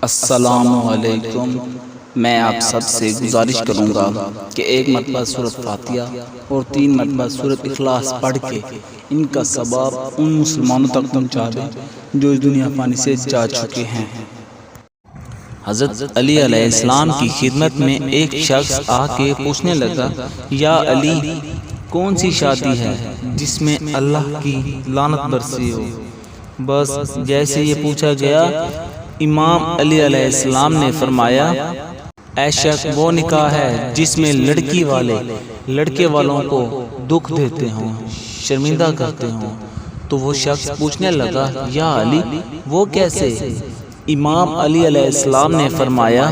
السلام علیکم۔ میں آپ سب سے گزارش کروں گا کہ ایک مرتبہ سورۃ فاتحہ اور 3 مرتبہ سورۃ اخلاص پڑھ کے ان کا ثواب ان مسلمانوں تک پہنچا دیں جو اس دنیا فانی سے جا چکے ہیں۔ حضرت علی علیہ السلام کی خدمت میں ایک شخص آ کے پوچھنے لگا، یا علی، کون سی شادی ہے جس میں اللہ کی لعنت برسی ہو؟ بس جیسے یہ پوچھا گیا، امام علی علیہ السلام نے فرمایا، اے شخص، وہ نکاح ہے جس میں لڑکی والے لڑکے والوں کو دکھ دیتے ہوں، شرمندہ کرتے ہوں۔ تو وہ شخص پوچھنے لگا، یا علی، وہ کیسے؟ امام علی علیہ السلام نے فرمایا،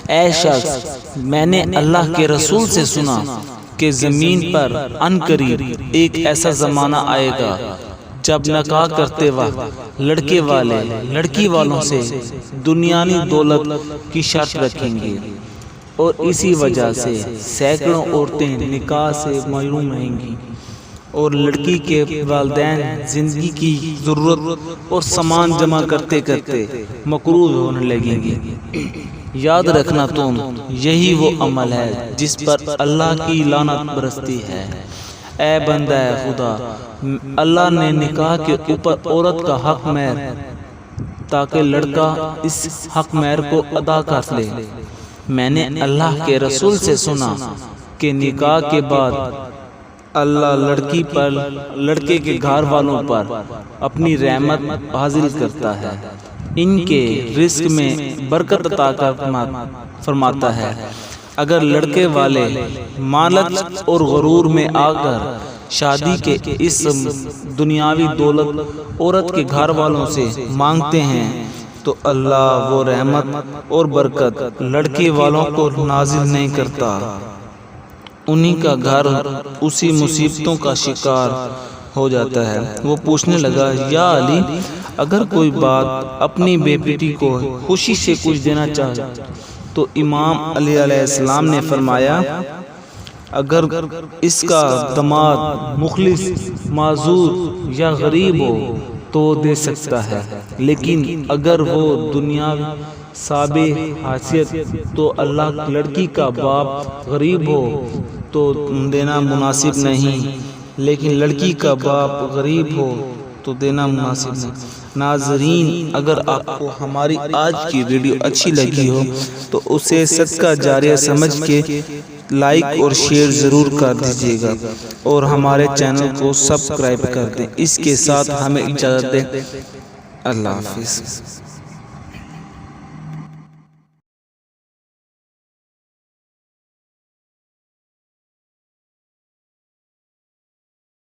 اے شخص، میں نے اللہ کے رسول سے سنا کہ زمین پر عنقریب ایک ایسا زمانہ آئے گا جب نکاح کرتے وقت لڑکے والے لڑکی والوں سے دنیاوی دولت کی شرط رکھیں گے، اور اسی وجہ سے سینکڑوں عورتیں نکاح سے محروم رہیں گی، اور لڑکی کے والدین زندگی کی ضرورت اور سامان جمع کرتے کرتے مقروض ہونے لگیں گے۔ یاد رکھنا تم، یہی وہ عمل ہے جس پر اللہ کی لعنت برستی ہے۔ اے بندہ خدا، اللہ نے نکاح کے اوپر عورت کا حق مہر تاکہ لڑکا اس حق مہر کو ادا کر لے۔ میں نے اللہ کے رسول سے سنا کہ نکاح کے بعد اللہ لڑکی پر لڑکے کے گھر والوں پر اپنی رحمت نازل کرتا ہے، ان کے رزق میں برکت عطا فرماتا ہے۔ اگر لڑکے والے مالچ اور غرور میں آ کر شادی کے اس دنیاوی دولت عورت کے گھر والوں سے مانگتے ہیں تو اللہ وہ رحمت اور برکت لڑکے والوں کو نازل نہیں کرتا، انہی کا گھر اسی مصیبتوں کا شکار ہو جاتا ہے۔ وہ پوچھنے لگا، یا علی، اگر کوئی بات اپنی بیٹی کو خوشی سے کچھ دینا چاہے تو امام علی علیہ السلام نے فرمایا، اگر اس کا داماد مخلص، معذور یا غریب ہو تو دے سکتا ہے، لیکن اگر وہ دنیاوی صاحب حیثیت تو اللہ لڑکی کا باپ غریب ہو تو دینا مناسب نہیں، لیکن لڑکی کا باپ غریب ہو تو دینا مناسب نہیں۔ ناظرین، اگر آپ کو ہماری آج کی ویڈیو اچھی لگی ہو تو اسے صدقہ جاریہ سمجھ کے لائک اور شیئر ضرور کر دیجیے گا، اور ہمارے چینل کو سبسکرائب کر دیں۔ اس کے ساتھ ہمیں اجازت دیں۔ اللہ حافظ۔